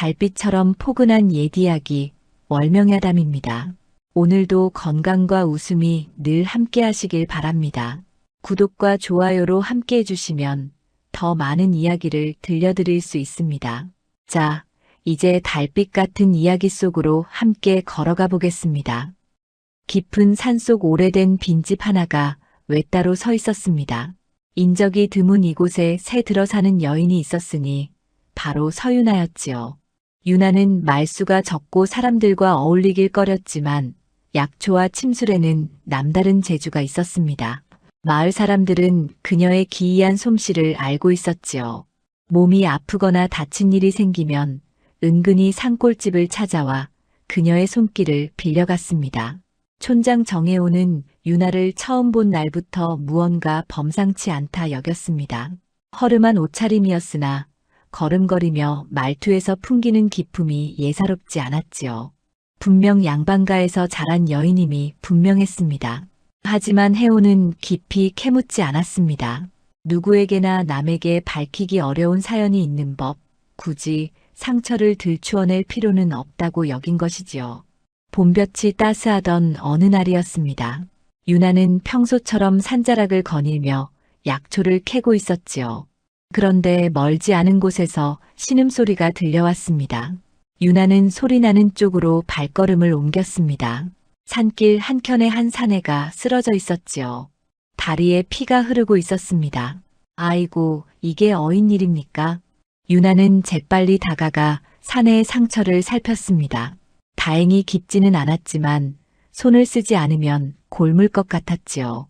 달빛처럼 포근한 옛 이야기, 월명야담입니다. 오늘도 건강과 웃음이 늘 함께 하시길 바랍니다. 구독과 좋아요로 함께 해주시면 더 많은 이야기를 들려드릴 수 있습니다. 자, 이제 달빛 같은 이야기 속으로 함께 걸어가 보겠습니다. 깊은 산속 오래된 빈집 하나가 외따로 서 있었습니다. 인적이 드문 이곳에 새 들어 사는 여인이 있었으니 바로 서유나였지요. 유나는 말수가 적고 사람들과 어울리길 꺼렸지만 약초와 침술에는 남다른 재주가 있었습니다. 마을 사람들은 그녀의 기이한 솜씨를 알고 있었지요. 몸이 아프거나 다친 일이 생기면 은근히 산골집을 찾아와 그녀의 손길을 빌려갔습니다. 촌장 정혜호는 유나를 처음 본 날부터 무언가 범상치 않다 여겼습니다. 허름한 옷차림이었으나 걸음걸이며 말투에서 풍기는 기품이 예사롭지 않았지요. 분명 양반가에서 자란 여인임이 분명했습니다. 하지만 혜호는 깊이 캐묻지 않았습니다. 누구에게나 남에게 밝히기 어려운 사연이 있는 법, 굳이 상처를 들추어낼 필요는 없다고 여긴 것이지요. 봄볕이 따스하던 어느 날이었습니다. 유나는 평소처럼 산자락을 거닐며 약초를 캐고 있었지요. 그런데 멀지 않은 곳에서 신음소리가 들려왔습니다. 유나는 소리나는 쪽으로 발걸음을 옮겼습니다. 산길 한켠에 한 사내가 쓰러져 있었지요. 다리에 피가 흐르고 있었습니다. 아이고, 이게 어인 일입니까? 유나는 재빨리 다가가 사내의 상처를 살폈습니다. 다행히 깊지는 않았지만 손을 쓰지 않으면 골물 것 같았지요.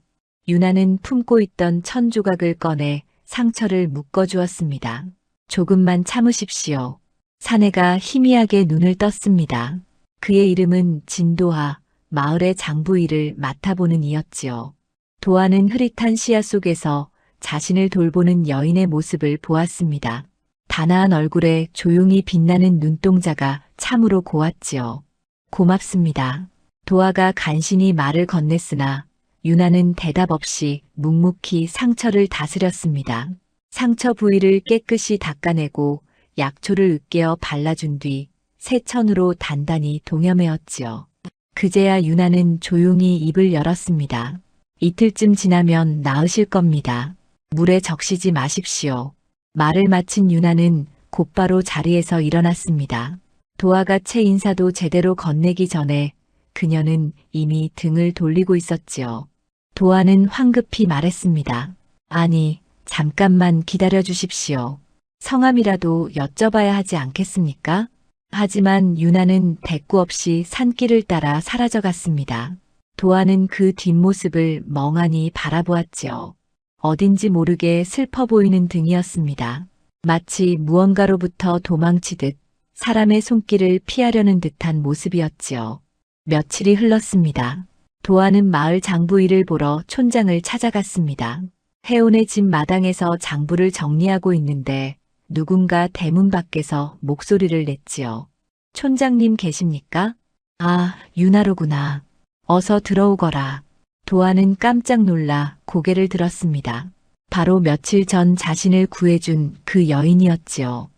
유나는 품고 있던 천조각을 꺼내 상처를 묶어주었습니다. 조금만 참으십시오. 사내가 희미하게 눈을 떴습니다. 그의 이름은 진도하, 마을의 장부 일을 맡아보는 이였지요. 도하는 흐릿한 시야 속에서 자신을 돌보는 여인의 모습을 보았습니다. 단아한 얼굴에 조용히 빛나는 눈동자가 참으로 고왔지요. 고맙습니다. 도하가 간신히 말을 건넸으나 유나는 대답 없이 묵묵히 상처를 다스렸습니다. 상처 부위를 깨끗이 닦아내고 약초를 으깨어 발라준 뒤 새천으로 단단히 동여매었지요. 그제야 유나는 조용히 입을 열었습니다. 이틀쯤 지나면 나으실 겁니다. 물에 적시지 마십시오. 말을 마친 유나는 곧바로 자리에서 일어났습니다. 도하가 채 인사도 제대로 건네기 전에 그녀는 이미 등을 돌리고 있었지요. 도하는 황급히 말했습니다. 아니, 잠깐만 기다려 주십시오. 성함이라도 여쭤봐야 하지 않겠습니까? 하지만 유나는 대꾸 없이 산길을 따라 사라져갔습니다. 도하는 그 뒷모습을 멍하니 바라보았지요. 어딘지 모르게 슬퍼 보이는 등이었습니다. 마치 무언가로부터 도망치듯 사람의 손길을 피하려는 듯한 모습이었지요. 며칠이 흘렀습니다. 도하는 마을 장부 일을 보러 촌장을 찾아갔습니다. 혜온의 집 마당에서 장부를 정리하고 있는데 누군가 대문 밖에서 목소리를 냈지요. 촌장님 계십니까? 아, 유나로구나. 어서 들어오거라. 도하는 깜짝 놀라 고개를 들었습니다. 바로 며칠 전 자신을 구해준 그 여인이었지요.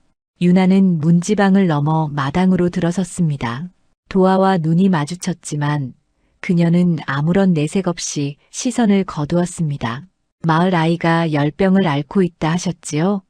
유나는 문지방을 넘어 마당으로 들어섰습니다. 도하와 눈이 마주쳤지만 그녀는 아무런 내색 없이 시선을 거두었습니다. 마을 아이가 열병을 앓고 있다 하셨지요?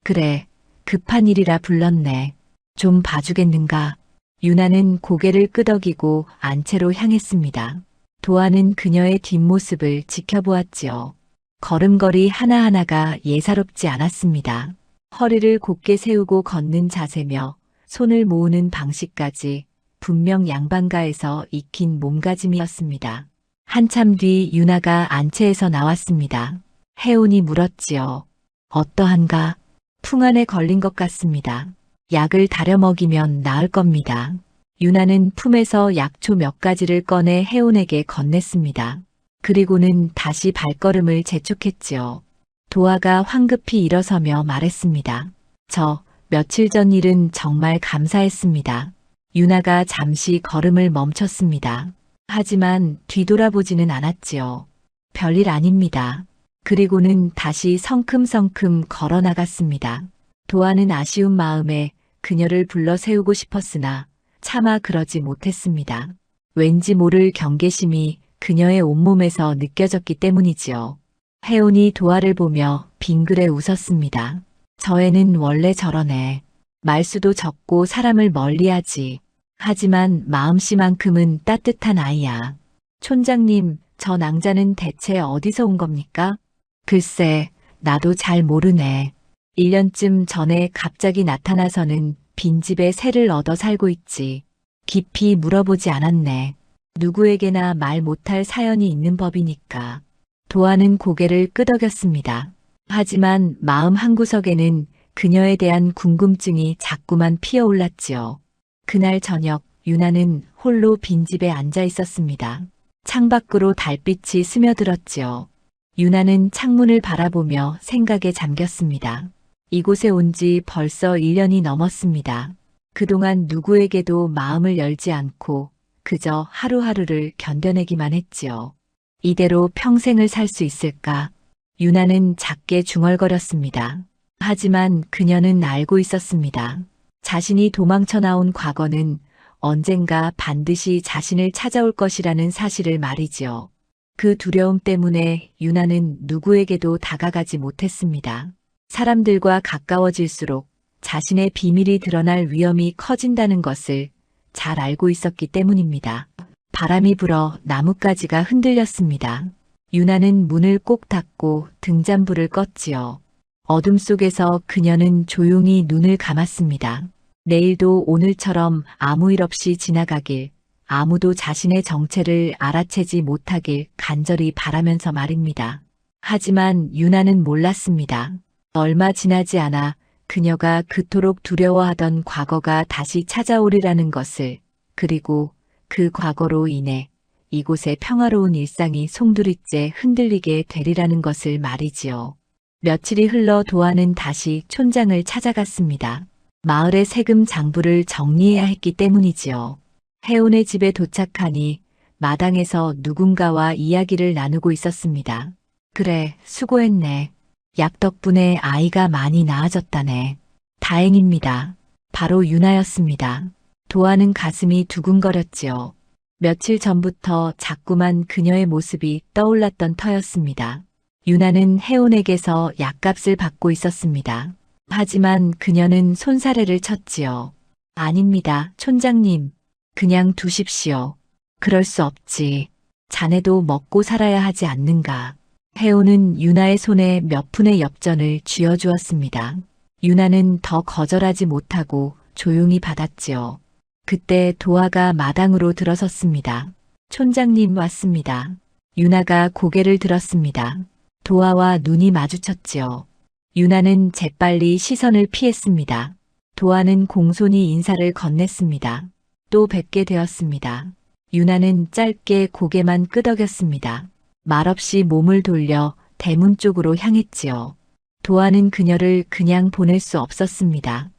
그래, 급한 일이라 불렀네. 좀 봐주겠는가? 유나는 고개를 끄덕이고 안채로 향했습니다. 도하는 그녀의 뒷모습을 지켜보았지요. 걸음걸이 하나하나가 예사롭지 않았습니다. 허리를 곧게 세우고 걷는 자세며 손을 모으는 방식까지 분명 양반가에서 익힌 몸가짐이었습니다. 한참 뒤 유나가 안채에서 나왔습니다. 혜온이 물었지요. 어떠한가? 풍안에 걸린 것 같습니다. 약을 다려 먹이면 나을 겁니다. 유나는 품에서 약초 몇 가지를 꺼내 혜온에게 건넸습니다. 그리고는 다시 발걸음을 재촉했지요. 도하가 황급히 일어서며 말했습니다. 저 며칠 전 일은 정말 감사했습니다. 유나가 잠시 걸음을 멈췄습니다. 하지만 뒤돌아보지는 않았지요. 별일 아닙니다. 그리고는 다시 성큼성큼 걸어 나갔습니다. 도하는 아쉬운 마음에 그녀를 불러 세우고 싶었으나 차마 그러지 못했습니다. 왠지 모를 경계심이 그녀의 온몸에서 느껴졌기 때문이지요. 혜온이 도화를 보며 빙그레 웃었습니다. 저 애는 원래 저러네. 말수도 적고 사람을 멀리하지. 하지만 마음씨만큼은 따뜻한 아이야. 촌장님, 저 낭자는 대체 어디서 온 겁니까? 글쎄, 나도 잘 모르네. 1년쯤 전에 갑자기 나타나서는 빈집에 새를 얻어 살고 있지. 깊이 물어보지 않았네. 누구에게나 말 못할 사연이 있는 법이니까. 도화는 고개를 끄덕였습니다. 하지만 마음 한구석에는 그녀에 대한 궁금증이 자꾸만 피어올랐지요. 그날 저녁 유나는 홀로 빈집에 앉아 있었습니다. 창밖으로 달빛이 스며들었지요. 유나는 창문을 바라보며 생각에 잠겼습니다. 이곳에 온 지 벌써 1년이 넘었습니다. 그동안 누구에게도 마음을 열지 않고 그저 하루하루를 견뎌내기만 했지요. 이대로 평생을 살 수 있을까? 유나는 작게 중얼거렸습니다. 하지만 그녀는 알고 있었습니다. 자신이 도망쳐 나온 과거는 언젠가 반드시 자신을 찾아올 것이라는 사실을 말이지요. 그 두려움 때문에 유나는 누구에게도 다가가지 못했습니다. 사람들과 가까워질수록 자신의 비밀이 드러날 위험이 커진다는 것을 잘 알고 있었기 때문입니다. 바람이 불어 나뭇가지가 흔들렸습니다. 유나는 문을 꼭 닫고 등잔불을 껐지요. 어둠 속에서 그녀는 조용히 눈을 감았습니다. 내일도 오늘처럼 아무 일 없이 지나가길, 아무도 자신의 정체를 알아채지 못하길 간절히 바라면서 말입니다. 하지만 유나는 몰랐습니다. 얼마 지나지 않아 그녀가 그토록 두려워하던 과거가 다시 찾아오리라는 것을, 그리고 그 과거로 인해 이곳의 평화로운 일상이 송두리째 흔들리게 되리라는 것을 말이지요. 며칠이 흘러 도화는 다시 촌장을 찾아갔습니다. 마을의 세금 장부를 정리해야 했기 때문이지요. 혜온의 집에 도착하니 마당에서 누군가와 이야기를 나누고 있었습니다. 그래, 수고했네. 약 덕분에 아이가 많이 나아졌다네. 다행입니다. 바로 유나였습니다. 도화는 가슴이 두근거렸지요. 며칠 전부터 자꾸만 그녀의 모습이 떠올랐던 터였습니다. 유나는 혜온에게서 약값을 받고 있었습니다. 하지만 그녀는 손사래를 쳤지요. 아닙니다, 촌장님. 그냥 두십시오. 그럴 수 없지. 자네도 먹고 살아야 하지 않는가. 혜온은 유나의 손에 몇 푼의 엽전을 쥐어주었습니다. 유나는 더 거절하지 못하고 조용히 받았지요. 그때 도화가 마당으로 들어섰습니다. 촌장님 왔습니다. 유나가 고개를 들었습니다. 도화와 눈이 마주쳤지요. 유나는 재빨리 시선을 피했습니다. 도화는 공손히 인사를 건넸습니다. 또 뵙게 되었습니다. 유나는 짧게 고개만 끄덕였습니다. 말없이 몸을 돌려 대문 쪽으로 향했지요. 도화는 그녀를 그냥 보낼 수 없었습니다.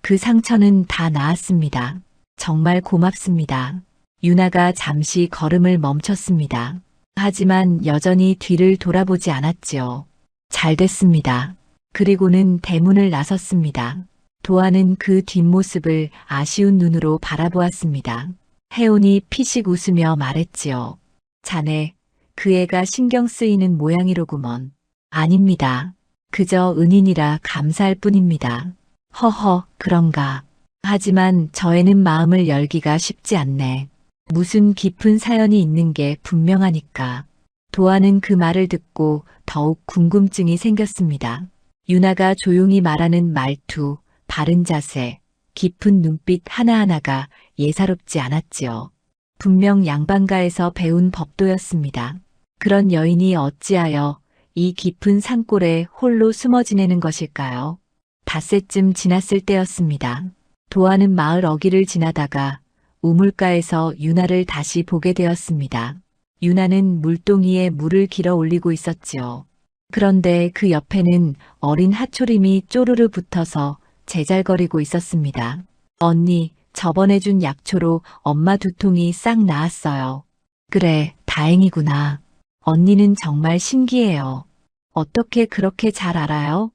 그 상처는 다 나았습니다. 정말 고맙습니다. 유나가 잠시 걸음을 멈췄습니다. 하지만 여전히 뒤를 돌아보지 않았지요. 잘 됐습니다. 그리고는 대문을 나섰습니다. 도화는 그 뒷모습을 아쉬운 눈으로 바라보았습니다. 혜온이 피식 웃으며 말했지요. 자네, 그 애가 신경 쓰이는 모양이로구먼. 아닙니다. 그저 은인이라 감사할 뿐입니다. 허허, 그런가. 하지만 저 애는 마음을 열기가 쉽지 않네. 무슨 깊은 사연이 있는 게 분명하니까. 도화는 그 말을 듣고 더욱 궁금증이 생겼습니다. 유나가 조용히 말하는 말투, 바른 자세, 깊은 눈빛 하나하나가 예사롭지 않았지요. 분명 양반가에서 배운 법도였습니다. 그런 여인이 어찌하여 이 깊은 산골에 홀로 숨어 지내는 것일까요? 닷새쯤 지났을 때였습니다. 도화는 마을 어귀를 지나다가 우물가에서 유나를 다시 보게 되었습니다. 유나는 물동이에 물을 길어 올리고 있었지요. 그런데 그 옆에는 어린 하초림이 쪼르르 붙어서 제잘거리고 있었습니다. 언니, 저번에 준 약초로 엄마 두통이 싹 나았어요. 그래, 다행이구나. 언니는 정말 신기해요. 어떻게 그렇게 잘 알아요?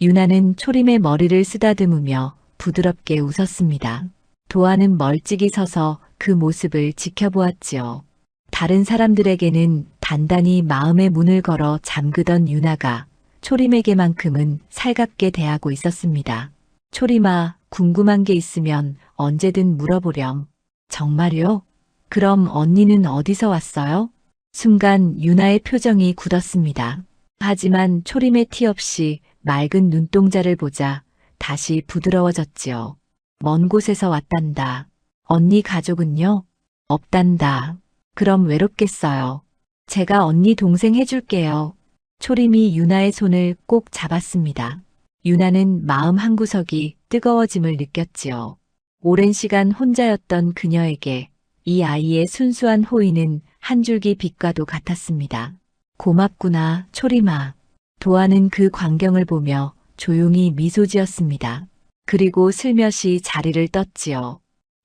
유나는 초림의 머리를 쓰다듬으며 부드럽게 웃었습니다. 도아는 멀찍이 서서 그 모습을 지켜보았지요. 다른 사람들에게는 단단히 마음의 문을 걸어 잠그던 유나가 초림에게만큼은 살갑게 대하고 있었습니다. 초림아, 궁금한 게 있으면 언제든 물어보렴. 정말요? 그럼 언니는 어디서 왔어요? 순간 유나의 표정이 굳었습니다. 하지만 초림의 티 없이 맑은 눈동자를 보자 다시 부드러워졌지요. 먼 곳에서 왔단다. 언니 가족은요? 없단다. 그럼 외롭겠어요. 제가 언니 동생 해줄게요. 초림이 유나의 손을 꼭 잡았습니다. 유나는 마음 한구석이 뜨거워짐을 느꼈지요. 오랜 시간 혼자였던 그녀에게 이 아이의 순수한 호의는 한 줄기 빛과도 같았습니다. 고맙구나, 초림아. 도아는 그 광경을 보며 조용히 미소 지었습니다. 그리고 슬며시 자리를 떴지요.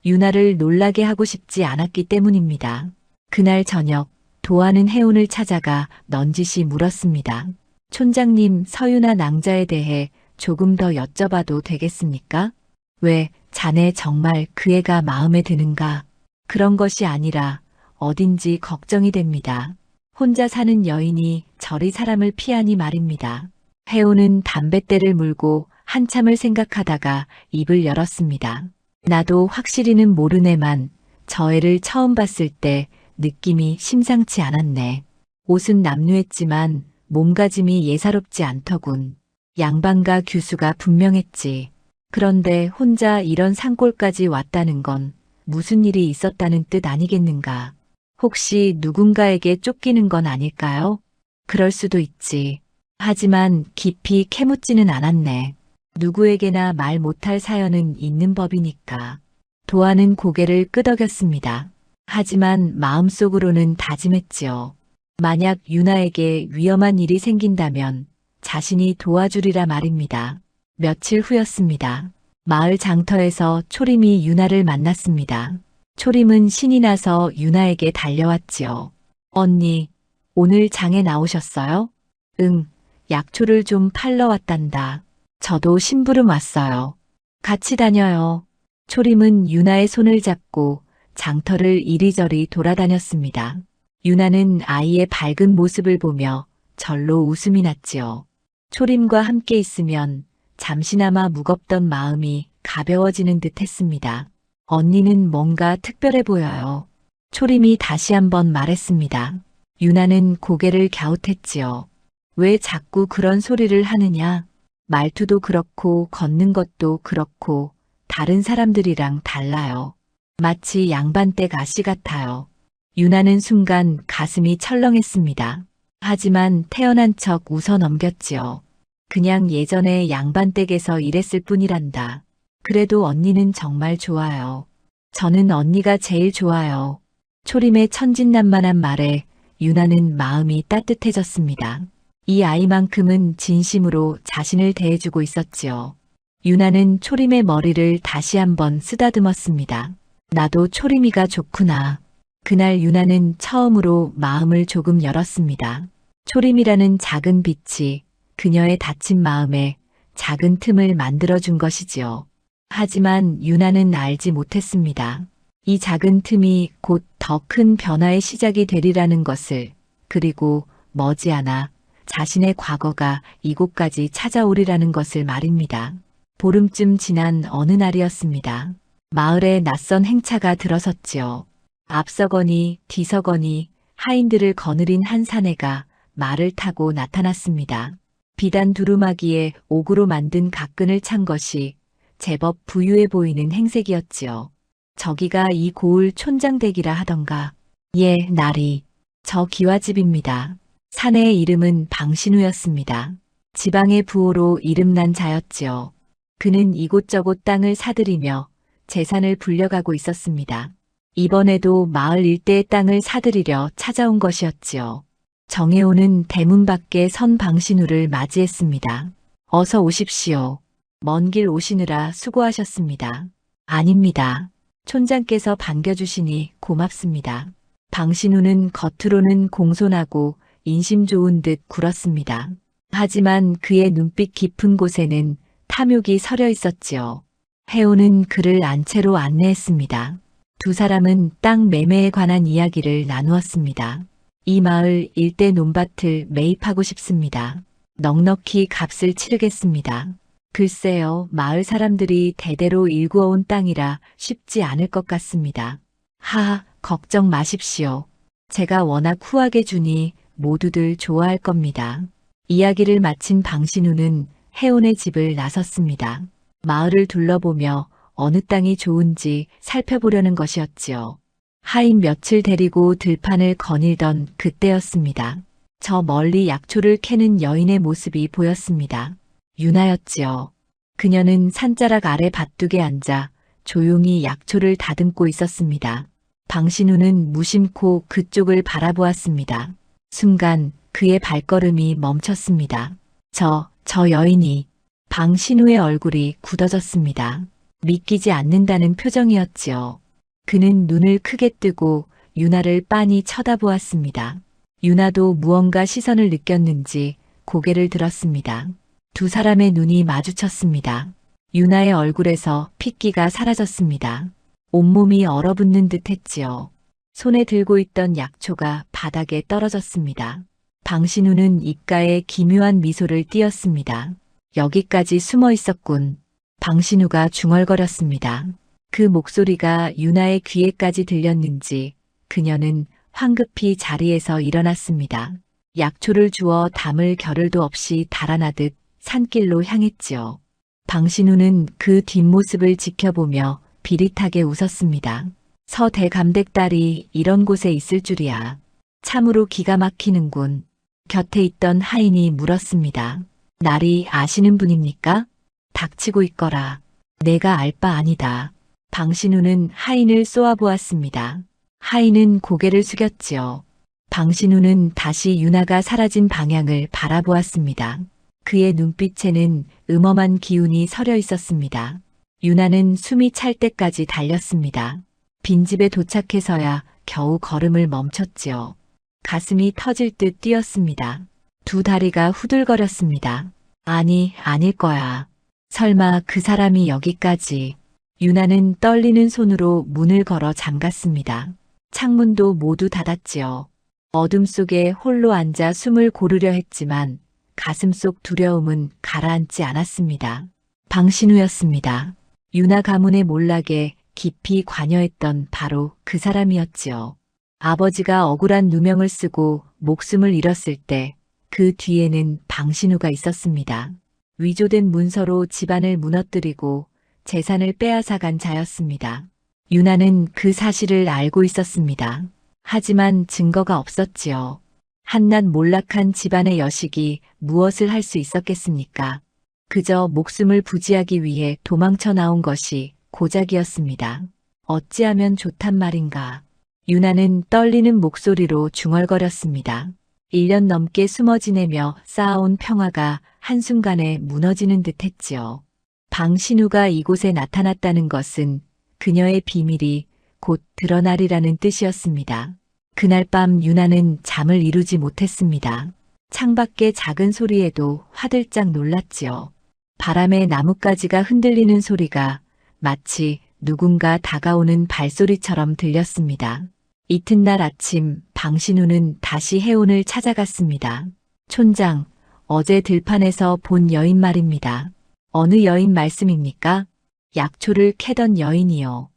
유나를 놀라게 하고 싶지 않았기 때문입니다. 그날 저녁, 도아는 혜운을 찾아가 넌지시 물었습니다. 촌장님, 서유나 낭자에 대해 조금 더 여쭤봐도 되겠습니까? 왜, 자네 정말 그 애가 마음에 드는가? 그런 것이 아니라 어딘지 걱정이 됩니다. 혼자 사는 여인이 저리 사람을 피하니 말입니다. 혜운은 담뱃대를 물고 한참을 생각하다가 입을 열었습니다. 나도 확실히는 모르네만 저 애를 처음 봤을 때 느낌이 심상치 않았네. 옷은 남루했지만 몸가짐이 예사롭지 않더군. 양반가 규수가 분명했지. 그런데 혼자 이런 산골까지 왔다는 건 무슨 일이 있었다는 뜻 아니겠는가. 혹시 누군가에게 쫓기는 건 아닐까요? 그럴 수도 있지. 하지만 깊이 캐묻지는 않았네. 누구에게나 말 못할 사연은 있는 법이니까. 도아는 고개를 끄덕였습니다. 하지만 마음속으로는 다짐했지요. 만약 유나에게 위험한 일이 생긴다면 자신이 도와주리라 말입니다. 며칠 후였습니다. 마을 장터에서 초림이 유나를 만났습니다. 초림은 신이 나서 유나에게 달려왔지요. 언니, 오늘 장에 나오셨어요? 응, 약초를 좀 팔러 왔단다. 저도 심부름 왔어요. 같이 다녀요. 초림은 유나의 손을 잡고 장터를 이리저리 돌아다녔습니다. 유나는 아이의 밝은 모습을 보며 절로 웃음이 났지요. 초림과 함께 있으면 잠시나마 무겁던 마음이 가벼워지는 듯 했습니다. 언니는 뭔가 특별해 보여요. 초림이 다시 한번 말했습니다. 유나는 고개를 갸웃했지요. 왜 자꾸 그런 소리를 하느냐? 말투도 그렇고 걷는 것도 그렇고 다른 사람들이랑 달라요. 마치 양반댁 아씨 같아요. 유나는 순간 가슴이 철렁했습니다. 하지만 태어난 척 웃어 넘겼지요. 그냥 예전에 양반댁에서 일했을 뿐이란다. 그래도 언니는 정말 좋아요. 저는 언니가 제일 좋아요. 초림의 천진난만한 말에 유나는 마음이 따뜻해졌습니다. 이 아이만큼은 진심으로 자신을 대해주고 있었지요. 유나는 초림의 머리를 다시 한번 쓰다듬었습니다. 나도 초림이가 좋구나. 그날 유나는 처음으로 마음을 조금 열었습니다. 초림이라는 작은 빛이 그녀의 다친 마음에 작은 틈을 만들어준 것이지요. 하지만 유나는 알지 못했습니다. 이 작은 틈이 곧 더 큰 변화의 시작이 되리라는 것을, 그리고 머지않아 자신의 과거가 이곳까지 찾아오리라는 것을 말입니다. 보름쯤 지난 어느 날이었습니다. 마을에 낯선 행차가 들어섰지요. 앞서거니 뒤서거니 하인들을 거느린 한 사내가 말을 타고 나타났습니다. 비단 두루마기에 옥으로 만든 각근을 찬 것이 제법 부유해 보이는 행색이었지요. 저기가 이 고을 촌장댁이라 하던가. 예, 나리. 저 기와집입니다. 사내의 이름은 방신우였습니다. 지방의 부호로 이름난 자였지요. 그는 이곳저곳 땅을 사들이며 재산을 불려가고 있었습니다. 이번에도 마을 일대의 땅을 사들이려 찾아온 것이었지요. 정혜호는 대문 밖에 선 방신우를 맞이했습니다. 어서 오십시오. 먼 길 오시느라 수고하셨습니다. 아닙니다. 촌장께서 반겨주시니 고맙습니다. 방신우는 겉으로는 공손하고 인심 좋은 듯 굴었습니다. 하지만 그의 눈빛 깊은 곳에는 탐욕이 서려 있었지요. 해오는 그를 안채로 안내했습니다. 두 사람은 땅 매매에 관한 이야기를 나누었습니다. 이 마을 일대 논밭을 매입하고 싶습니다. 넉넉히 값을 치르겠습니다. 글쎄요, 마을 사람들이 대대로 일구어온 땅이라 쉽지 않을 것 같습니다. 하하, 걱정 마십시오. 제가 워낙 후하게 주니 모두들 좋아할 겁니다. 이야기를 마친 방신우는 해온의 집을 나섰습니다. 마을을 둘러보며 어느 땅이 좋은지 살펴보려는 것이었지요. 하인 며칠 데리고 들판을 거닐던 그때였습니다. 저 멀리 약초를 캐는 여인의 모습이 보였습니다. 유나였지요. 그녀는 산자락 아래 밭둑에 앉아 조용히 약초를 다듬고 있었습니다. 방신우는 무심코 그쪽을 바라보았습니다. 순간 그의 발걸음이 멈췄습니다. 저 여인이. 방신우의 얼굴이 굳어졌습니다. 믿기지 않는다는 표정이었지요. 그는 눈을 크게 뜨고 유나를 빤히 쳐다보았습니다. 유나도 무언가 시선을 느꼈는지 고개를 들었습니다. 두 사람의 눈이 마주쳤습니다. 유나의 얼굴에서 핏기가 사라졌습니다. 온몸이 얼어붙는 듯 했지요. 손에 들고 있던 약초가 바닥에 떨어졌습니다. 방신우는 입가에 기묘한 미소를 띄었습니다. 여기까지 숨어 있었군. 방신우가 중얼거렸습니다. 그 목소리가 유나의 귀에까지 들렸는지 그녀는 황급히 자리에서 일어났습니다. 약초를 주워 담을 겨를도 없이 달아나듯 산길로 향했지요. 방신우는 그 뒷모습을 지켜보며 비릿하게 웃었습니다. 서대감댁딸이 이런 곳에 있을 줄이야. 참으로 기가 막히는군. 곁에 있던 하인이 물었습니다. 나리 아시는 분입니까? 닥치고 있거라. 내가 알 바 아니다. 방신우는 하인을 쏘아보았습니다. 하인은 고개를 숙였지요. 방신우는 다시 유나가 사라진 방향을 바라보았습니다. 그의 눈빛에는 음험한 기운이 서려 있었습니다. 유나는 숨이 찰 때까지 달렸습니다. 빈집에 도착해서야 겨우 걸음을 멈췄지요. 가슴이 터질 듯 뛰었습니다. 두 다리가 후들거렸습니다. 아니, 아닐 거야. 설마 그 사람이 여기까지. 유나는 떨리는 손으로 문을 걸어 잠갔습니다. 창문도 모두 닫았지요. 어둠 속에 홀로 앉아 숨을 고르려 했지만 가슴 속 두려움은 가라앉지 않았습니다. 방신우였습니다. 유나 가문의 몰락에 깊이 관여했던 바로 그 사람이었지요. 아버지가 억울한 누명을 쓰고 목숨을 잃었을 때 그 뒤에는 방신우가 있었습니다. 위조된 문서로 집안을 무너뜨리고 재산을 빼앗아간 자였습니다. 유나는 그 사실을 알고 있었습니다. 하지만 증거가 없었지요. 한낱 몰락한 집안의 여식이 무엇을 할 수 있었겠습니까? 그저 목숨을 부지하기 위해 도망쳐 나온 것이 고작이었습니다. 어찌하면 좋단 말인가. 유나는 떨리는 목소리로 중얼거렸습니다. 1년 넘게 숨어 지내며 쌓아온 평화가 한순간에 무너지는 듯 했지요. 방신우가 이곳에 나타났다는 것은 그녀의 비밀이 곧 드러나리라는 뜻이었습니다. 그날 밤 유나는 잠을 이루지 못했습니다. 창밖의 작은 소리에도 화들짝 놀랐지요. 바람에 나뭇가지가 흔들리는 소리가 마치 누군가 다가오는 발소리처럼 들렸습니다. 이튿날 아침 방신우는 다시 해온을 찾아갔습니다. 촌장, 어제 들판에서 본 여인 말입니다. 어느 여인 말씀입니까? 약초를 캐던 여인이요.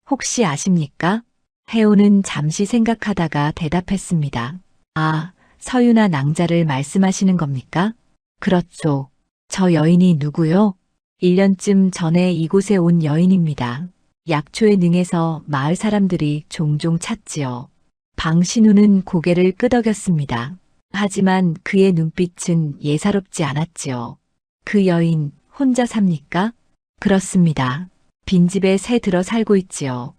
혹시 아십니까? 해온은 잠시 생각하다가 대답했습니다. 아, 서유나 낭자를 말씀하시는 겁니까? 그렇죠. 저 여인이 누구요? 1년쯤 전에 이곳에 온 여인입니다. 약초에 능해서 마을 사람들이 종종 찾지요. 방신우는 고개를 끄덕였습니다. 하지만 그의 눈빛은 예사롭지 않았지요. 그 여인 혼자 삽니까? 그렇습니다. 빈집에 새 들어 살고 있지요.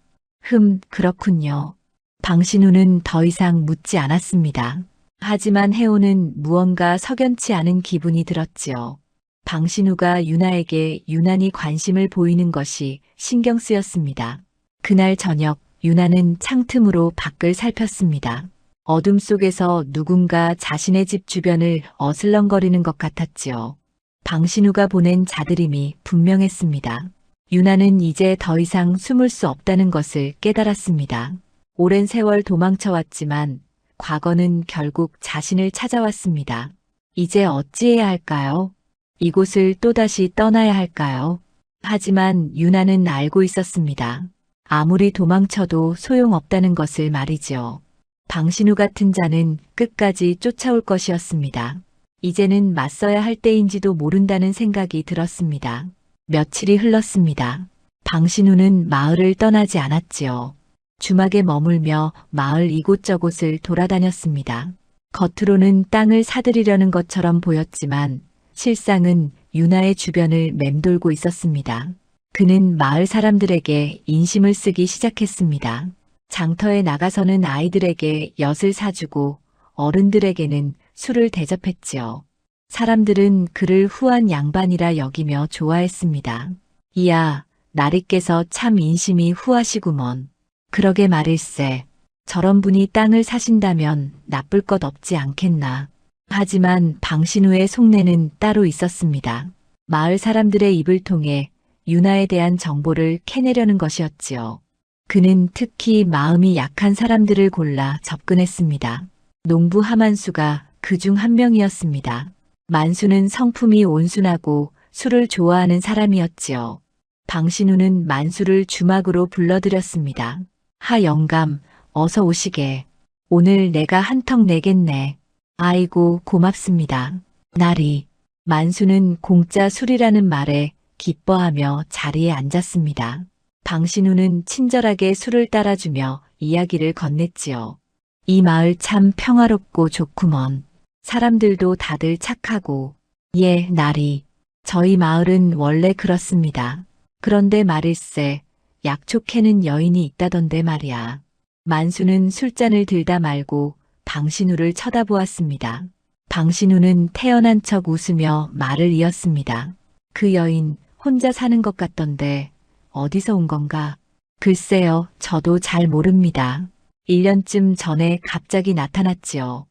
그렇군요. 방신우는 더 이상 묻지 않았습니다. 하지만 해오는 무언가 석연치 않은 기분이 들었지요. 방신우가 유나에게 유난히 관심을 보이는 것이 신경 쓰였습니다. 그날 저녁 유나는 창틈으로 밖을 살폈습니다. 어둠 속에서 누군가 자신의 집 주변을 어슬렁거리는 것 같았지요. 방신우가 보낸 자들임이 분명했습니다. 유나는 이제 더 이상 숨을 수 없다는 것을 깨달았습니다. 오랜 세월 도망쳐왔지만 과거는 결국 자신을 찾아왔습니다. 이제 어찌해야 할까요? 이곳을 또다시 떠나야 할까요? 하지만 유나는 알고 있었습니다. 아무리 도망쳐도 소용없다는 것을 말이지요. 방신우 같은 자는 끝까지 쫓아올 것이었습니다. 이제는 맞서야 할 때인지도 모른다는 생각이 들었습니다. 며칠이 흘렀습니다. 방신우는 마을을 떠나지 않았지요. 주막에 머물며 마을 이곳저곳을 돌아다녔습니다. 겉으로는 땅을 사들이려는 것처럼 보였지만 실상은 유나의 주변을 맴돌고 있었습니다. 그는 마을 사람들에게 인심을 쓰기 시작했습니다. 장터에 나가서는 아이들에게 엿을 사주고 어른들에게는 술을 대접했지요. 사람들은 그를 후한 양반이라 여기며 좋아했습니다. 이야, 나리께서 참 인심이 후하시구먼. 그러게 말일세. 저런 분이 땅을 사신다면 나쁠 것 없지 않겠나. 하지만 방신우의 속내는 따로 있었습니다. 마을 사람들의 입을 통해 유나에 대한 정보를 캐내려는 것이었지요. 그는 특히 마음이 약한 사람들을 골라 접근했습니다. 농부 하만수가 그 중 한 명이었습니다. 만수는 성품이 온순하고 술을 좋아하는 사람이었지요. 방신우는 만수를 주막으로 불러들였습니다. 하 영감, 어서 오시게. 오늘 내가 한턱 내겠네. 아이고 고맙습니다. 나리. 만수는 공짜 술이라는 말에 기뻐하며 자리에 앉았습니다. 방신우는 친절하게 술을 따라주며 이야기를 건넸지요. 이 마을 참 평화롭고 좋구먼. 사람들도 다들 착하고. 예, 나리. 저희 마을은 원래 그렇습니다. 그런데 말일세, 약초 캐는 여인이 있다던데 말이야. 만수는 술잔을 들다 말고 방신우를 쳐다보았습니다. 방신우는 태연한 척 웃으며 말을 이었습니다. 그 여인 혼자 사는 것 같던데 어디서 온 건가? 글쎄요, 저도 잘 모릅니다. 1년쯤 전에 갑자기 나타났지요.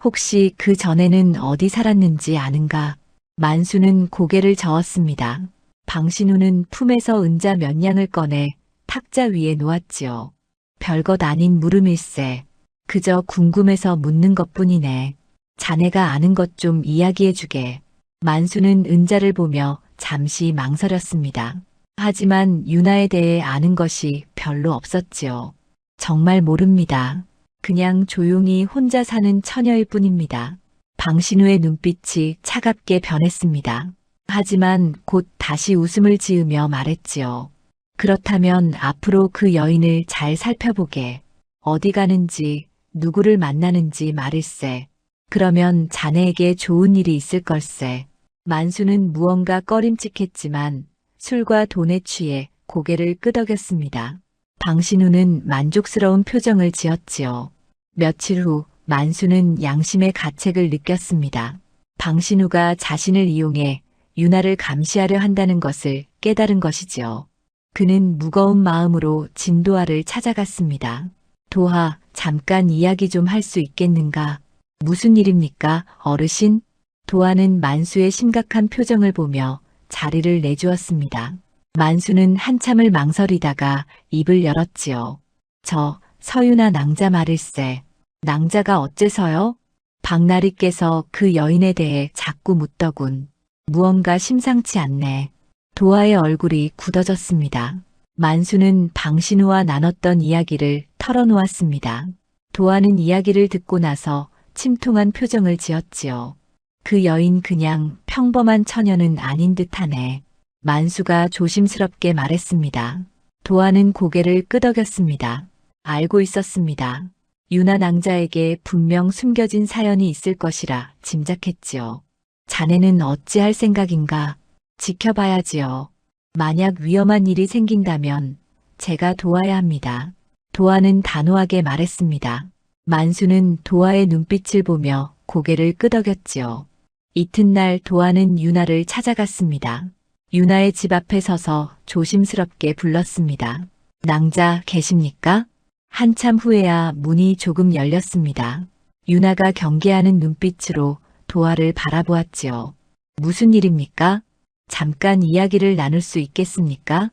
혹시 그 전에는 어디 살았는지 아는가? 만수는 고개를 저었습니다. 방신우는 품에서 은자 몇 냥을 꺼내 탁자 위에 놓았지요. 별것 아닌 물음일세. 그저 궁금해서 묻는 것뿐이네. 자네가 아는 것 좀 이야기해주게. 만수는 은자를 보며 잠시 망설였습니다. 하지만 유나에 대해 아는 것이 별로 없었지요. 정말 모릅니다. 그냥 조용히 혼자 사는 처녀일 뿐입니다. 방신우의 눈빛이 차갑게 변했습니다. 하지만 곧 다시 웃음을 지으며 말했지요. 그렇다면 앞으로 그 여인을 잘 살펴보게. 어디 가는지, 누구를 만나는지 말일세. 그러면 자네에게 좋은 일이 있을 걸세. 만수는 무언가 꺼림칙했지만 술과 돈에 취해 고개를 끄덕였습니다. 방신우는 만족스러운 표정을 지었지요. 며칠 후 만수는 양심의 가책을 느꼈습니다. 방신우가 자신을 이용해 유나를 감시하려 한다는 것을 깨달은 것이지요. 그는 무거운 마음으로 진도하를 찾아갔습니다. 도하, 잠깐 이야기 좀 할 수 있겠는가? 무슨 일입니까, 어르신? 도하는 만수의 심각한 표정을 보며 자리를 내주었습니다. 만수는 한참을 망설이다가 입을 열었지요. 저 서유나 낭자 말일세. 낭자가 어째서요? 박나리께서 그 여인에 대해 자꾸 묻더군. 무언가 심상치 않네. 도하의 얼굴이 굳어졌습니다. 만수는 방신우와 나눴던 이야기를 털어놓았습니다. 도하는 이야기를 듣고 나서 침통한 표정을 지었지요. 그 여인 그냥 평범한 처녀는 아닌 듯하네. 만수가 조심스럽게 말했습니다. 도하는 고개를 끄덕였습니다. 알고 있었습니다. 유나 낭자에게 분명 숨겨진 사연이 있을 것이라 짐작했지요. 자네는 어찌할 생각인가? 지켜봐야지요. 만약 위험한 일이 생긴다면 제가 도와야 합니다. 도하는 단호하게 말했습니다. 만수는 도하의 눈빛을 보며 고개를 끄덕였지요. 이튿날 도하는 유나를 찾아갔습니다. 유나의 집 앞에 서서 조심스럽게 불렀습니다. 낭자 계십니까? 한참 후에야 문이 조금 열렸습니다. 유나가 경계하는 눈빛으로 도하를 바라보았지요. 무슨 일입니까? 잠깐 이야기를 나눌 수 있겠습니까?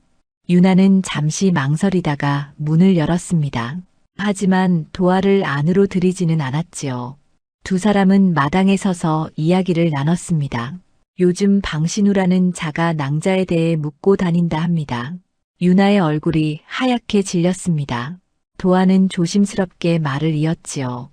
유나는 잠시 망설이다가 문을 열었습니다. 하지만 도화를 안으로 들이지는 않았지요. 두 사람은 마당에 서서 이야기를 나눴습니다. 요즘 방신우라는 자가 낭자에 대해 묻고 다닌다 합니다. 유나의 얼굴이 하얗게 질렸습니다. 도화는 조심스럽게 말을 이었지요.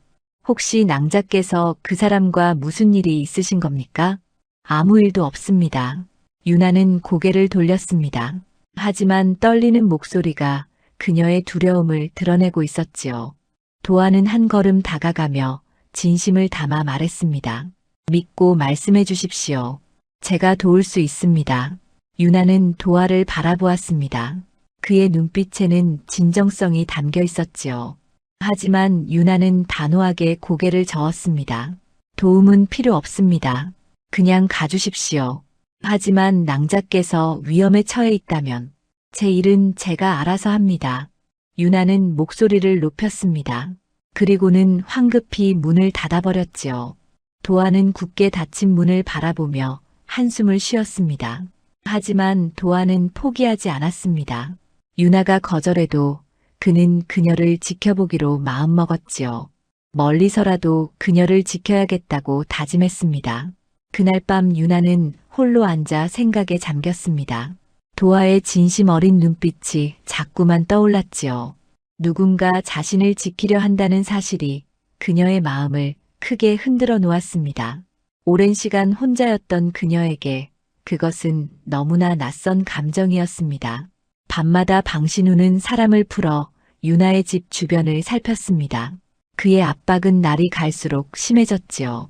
혹시 낭자께서 그 사람과 무슨 일이 있으신 겁니까? 아무 일도 없습니다. 유나는 고개를 돌렸습니다. 하지만 떨리는 목소리가 그녀의 두려움을 드러내고 있었지요. 도화는 한 걸음 다가가며 진심을 담아 말했습니다. 믿고 말씀해 주십시오. 제가 도울 수 있습니다. 유나는 도화를 바라보았습니다. 그의 눈빛에는 진정성이 담겨 있었지요. 하지만 유나는 단호하게 고개를 저었습니다. 도움은 필요 없습니다. 그냥 가주십시오. 하지만 낭자께서 위험에 처해 있다면 제 일은 제가 알아서 합니다. 유나는 목소리를 높였습니다. 그리고는 황급히 문을 닫아버렸지요. 도화는 굳게 닫힌 문을 바라보며 한숨을 쉬었습니다. 하지만 도화는 포기하지 않았습니다. 유나가 거절해도 그는 그녀를 지켜보기로 마음먹었지요. 멀리서라도 그녀를 지켜야겠다고 다짐했습니다. 그날 밤 유나는 홀로 앉아 생각에 잠겼습니다. 도화의 진심 어린 눈빛이 자꾸만 떠올랐지요. 누군가 자신을 지키려 한다는 사실이 그녀의 마음을 크게 흔들어 놓았습니다. 오랜 시간 혼자였던 그녀에게 그것은 너무나 낯선 감정이었습니다. 밤마다 방신우는 사람을 풀어 유나의 집 주변을 살폈습니다. 그의 압박은 날이 갈수록 심해졌지요.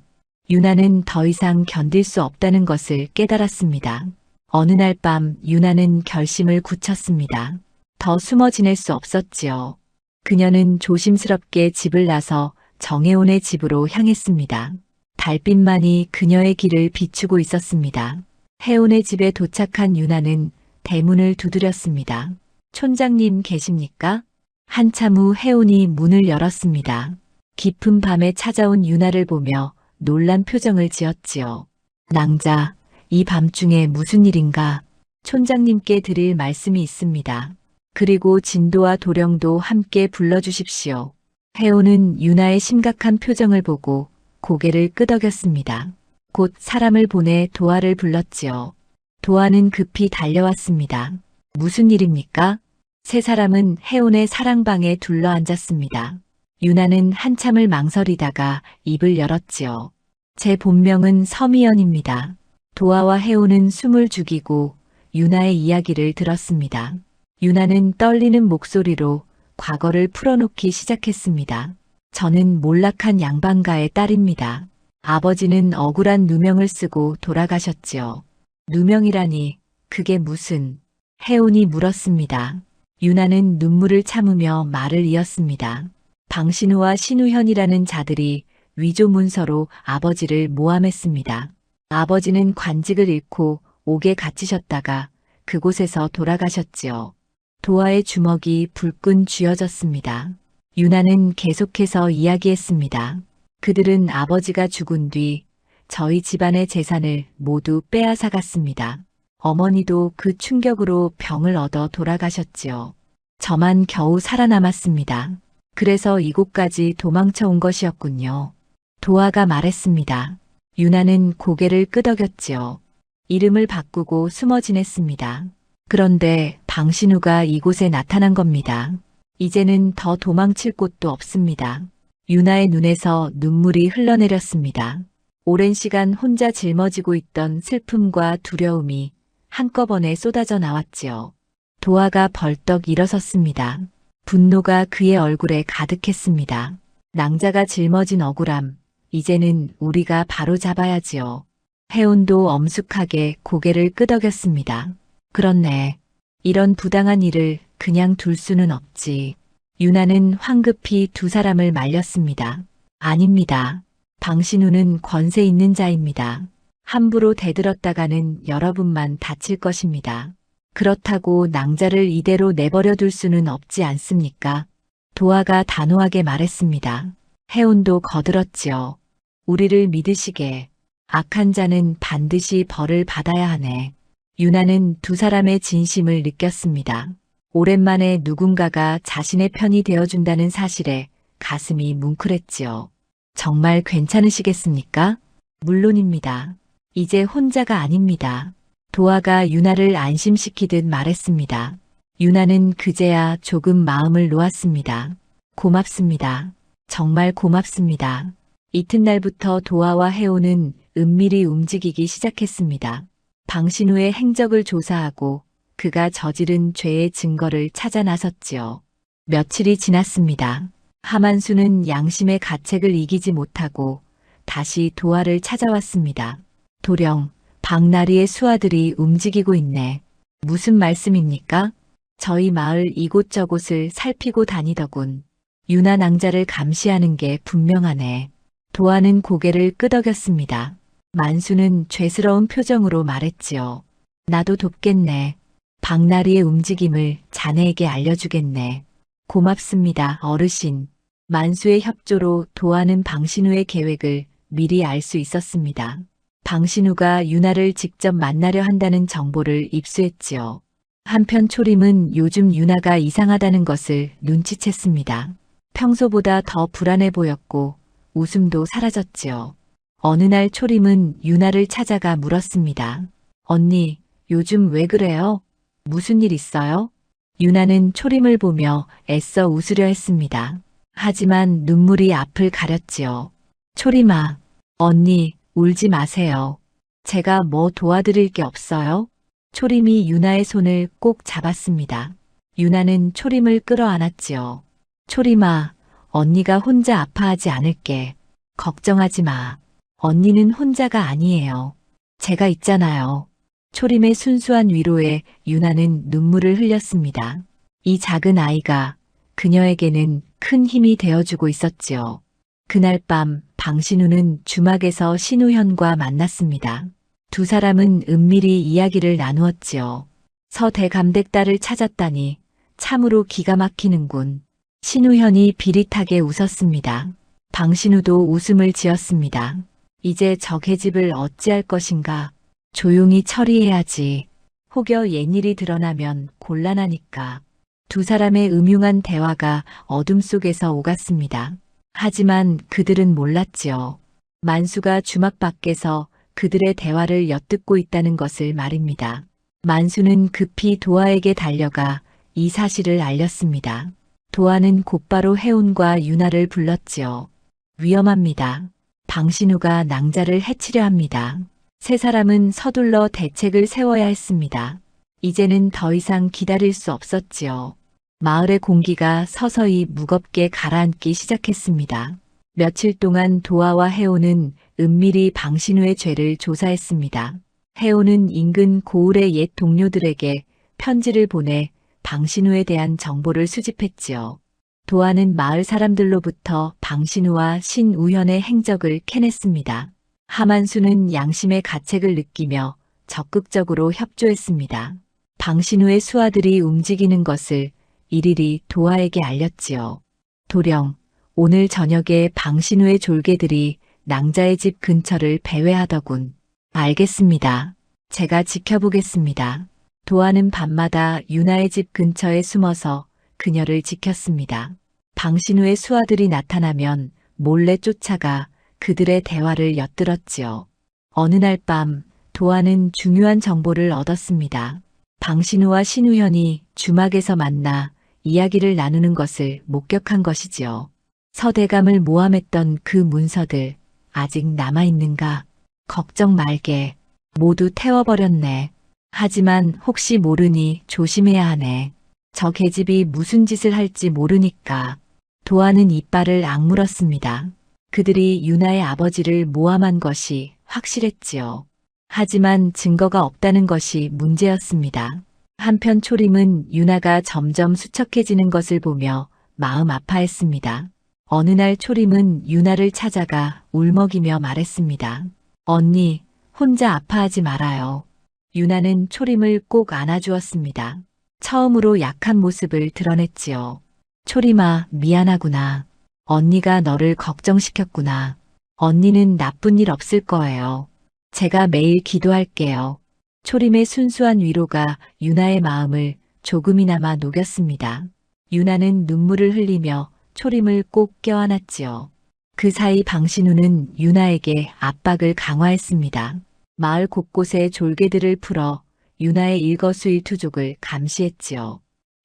유나는 더 이상 견딜 수 없다는 것을 깨달았습니다. 어느 날 밤 유나는 결심을 굳혔습니다. 더 숨어 지낼 수 없었지요. 그녀는 조심스럽게 집을 나서 정혜원의 집으로 향했습니다. 달빛만이 그녀의 길을 비추고 있었습니다. 혜원의 집에 도착한 유나는 대문을 두드렸습니다. 촌장님 계십니까? 한참 후 혜원이 문을 열었습니다. 깊은 밤에 찾아온 유나를 보며 놀란 표정을 지었지요. 낭자, 이 밤중에 무슨 일인가? 촌장님께 드릴 말씀이 있습니다. 그리고 진도와 도령도 함께 불러주십시오. 혜원은 유나의 심각한 표정을 보고 고개를 끄덕였습니다. 곧 사람을 보내 도화를 불렀지요. 도화는 급히 달려왔습니다. 무슨 일입니까? 세 사람은 혜원의 사랑방에 둘러앉았습니다. 유나는 한참을 망설이다가 입을 열었지요. 제 본명은 서미연입니다. 도화와 혜원은 숨을 죽이고 유나의 이야기를 들었습니다. 유나는 떨리는 목소리로 과거를 풀어놓기 시작했습니다. 저는 몰락한 양반가의 딸입니다. 아버지는 억울한 누명을 쓰고 돌아가셨지요. 누명이라니 그게 무슨... 혜원이 물었습니다. 유나는 눈물을 참으며 말을 이었습니다. 방신우와 신우현이라는 자들이 위조 문서로 아버지를 모함했습니다. 아버지는 관직을 잃고 옥에 갇히셨다가 그곳에서 돌아가셨지요. 도화의 주먹이 불끈 쥐어졌습니다. 유나는 계속해서 이야기했습니다. 그들은 아버지가 죽은 뒤 저희 집안의 재산을 모두 빼앗아갔습니다. 어머니도 그 충격으로 병을 얻어 돌아가셨지요. 저만 겨우 살아남았습니다. 그래서 이곳까지 도망쳐 온 것이었군요. 도화가 말했습니다. 유나는 고개를 끄덕였지요. 이름을 바꾸고 숨어 지냈습니다. 그런데 방신우가 이곳에 나타난 겁니다. 이제는 더 도망칠 곳도 없습니다. 유나의 눈에서 눈물이 흘러내렸습니다. 오랜 시간 혼자 짊어지고 있던 슬픔과 두려움이 한꺼번에 쏟아져 나왔지요. 도화가 벌떡 일어섰습니다. 분노가 그의 얼굴에 가득했습니다. 낭자가 짊어진 억울함, 이제는 우리가 바로 잡아야지요. 혜원도 엄숙하게 고개를 끄덕였습니다. 그렇네. 이런 부당한 일을 그냥 둘 수는 없지. 유나는 황급히 두 사람을 말렸습니다. 아닙니다. 방신우는 권세 있는 자입니다. 함부로 대들었다가는 여러분만 다칠 것입니다. 그렇다고 낭자를 이대로 내버려 둘 수는 없지 않습니까? 도화가 단호하게 말했습니다. 혜원도 거들었지요. 우리를 믿으시게. 악한 자는 반드시 벌을 받아야 하네. 유나는 두 사람의 진심을 느꼈습니다. 오랜만에 누군가가 자신의 편이 되어준다는 사실에 가슴이 뭉클했지요. 정말 괜찮으시겠습니까? 물론입니다. 이제 혼자가 아닙니다. 도아가 유나를 안심시키듯 말했습니다. 유나는 그제야 조금 마음을 놓았습니다. 고맙습니다. 정말 고맙습니다. 이튿날부터 도아와 혜호는 은밀히 움직이기 시작했습니다. 방신우의 행적을 조사하고 그가 저지른 죄의 증거를 찾아 나섰지요. 며칠이 지났습니다. 하만수는 양심의 가책을 이기지 못하고 다시 도아를 찾아왔습니다. 도령, 박나리의 수하들이 움직이고 있네. 무슨 말씀입니까? 저희 마을 이곳저곳을 살피고 다니더군. 유나 낭자를 감시하는 게 분명하네. 도아는 고개를 끄덕였습니다. 만수는 죄스러운 표정으로 말했지요. 나도 돕겠네. 박나리의 움직임을 자네에게 알려주겠네. 고맙습니다, 어르신. 만수의 협조로 도아는 방신우의 계획을 미리 알 수 있었습니다. 방신우가 유나를 직접 만나려 한다는 정보를 입수했지요. 한편 초림은 요즘 유나가 이상하다는 것을 눈치챘습니다. 평소보다 더 불안해 보였고 웃음도 사라졌지요. 어느 날 초림은 유나를 찾아가 물었습니다. 언니, 요즘 왜 그래요? 무슨 일 있어요? 유나는 초림을 보며 애써 웃으려 했습니다. 하지만 눈물이 앞을 가렸지요. 초림아, 언니, 울지 마세요. 제가 뭐 도와드릴 게 없어요? 초림이 유나의 손을 꼭 잡았습니다. 유나는 초림을 끌어안았지요. 초림아, 언니가 혼자 아파하지 않을게. 걱정하지 마. 언니는 혼자가 아니에요. 제가 있잖아요. 초림의 순수한 위로에 유나는 눈물을 흘렸습니다. 이 작은 아이가 그녀에게는 큰 힘이 되어주고 있었지요. 그날 밤 방신우는 주막에서 신우현과 만났습니다. 두 사람은 은밀히 이야기를 나누었지요. 서대감댁 딸을 찾았다니 참으로 기가 막히는군. 신우현이 비릿하게 웃었습니다. 방신우도 웃음을 지었습니다. 이제 저 계집을 어찌할 것인가. 조용히 처리해야지. 혹여 옛일이 드러나면 곤란하니까. 두 사람의 음흉한 대화가 어둠 속에서 오갔습니다. 하지만 그들은 몰랐지요. 만수가 주막 밖에서 그들의 대화를 엿듣고 있다는 것을 말입니다. 만수는 급히 도아에게 달려가 이 사실을 알렸습니다. 도아는 곧바로 혜온과 유나를 불렀지요. 위험합니다. 방신우가 낭자를 해치려 합니다. 세 사람은 서둘러 대책을 세워야 했습니다. 이제는 더 이상 기다릴 수 없었지요. 마을의 공기가 서서히 무겁게 가라앉기 시작했습니다. 며칠 동안 도아와 혜호는 은밀히 방신우의 죄를 조사했습니다. 혜호는 인근 고을의 옛 동료들에게 편지를 보내 방신우에 대한 정보를 수집했지요. 도아는 마을 사람들로부터 방신우와 신우현의 행적을 캐냈습니다. 하만수는 양심의 가책을 느끼며 적극적으로 협조했습니다. 방신우의 수하들이 움직이는 것을 일일이 도아에게 알렸지요. 도령, 오늘 저녁에 방신우의 졸개들이 낭자의 집 근처를 배회하더군. 알겠습니다. 제가 지켜보겠습니다. 도아는 밤마다 유나의 집 근처에 숨어서 그녀를 지켰습니다. 방신우의 수하들이 나타나면 몰래 쫓아가 그들의 대화를 엿들었지요. 어느 날 밤 도아는 중요한 정보를 얻었습니다. 방신우와 신우현이 주막에서 만나 이야기를 나누는 것을 목격한 것이지요. 서대감을 모함했던 그 문서들 아직 남아있는가? 걱정 말게. 모두 태워버렸네. 하지만 혹시 모르니 조심해야 하네. 저 계집이 무슨 짓을 할지 모르니까. 도아는 이빨을 악물었습니다. 그들이 유나의 아버지를 모함한 것이 확실했지요. 하지만 증거가 없다는 것이 문제였습니다. 한편 초림은 유나가 점점 수척해지는 것을 보며 마음 아파했습니다. 어느 날 초림은 유나를 찾아가 울먹이며 말했습니다. 언니, 혼자 아파하지 말아요. 유나는 초림을 꼭 안아주었습니다. 처음으로 약한 모습을 드러냈지요. 초림아, 미안하구나. 언니가 너를 걱정시켰구나. 언니는 나쁜 일 없을 거예요. 제가 매일 기도할게요. 초림의 순수한 위로가 유나의 마음을 조금이나마 녹였습니다. 유나는 눈물을 흘리며 초림을 꼭 껴안았지요. 그 사이 방신우는 유나에게 압박을 강화했습니다. 마을 곳곳에 졸개들을 풀어 유나의 일거수일투족을 감시했지요.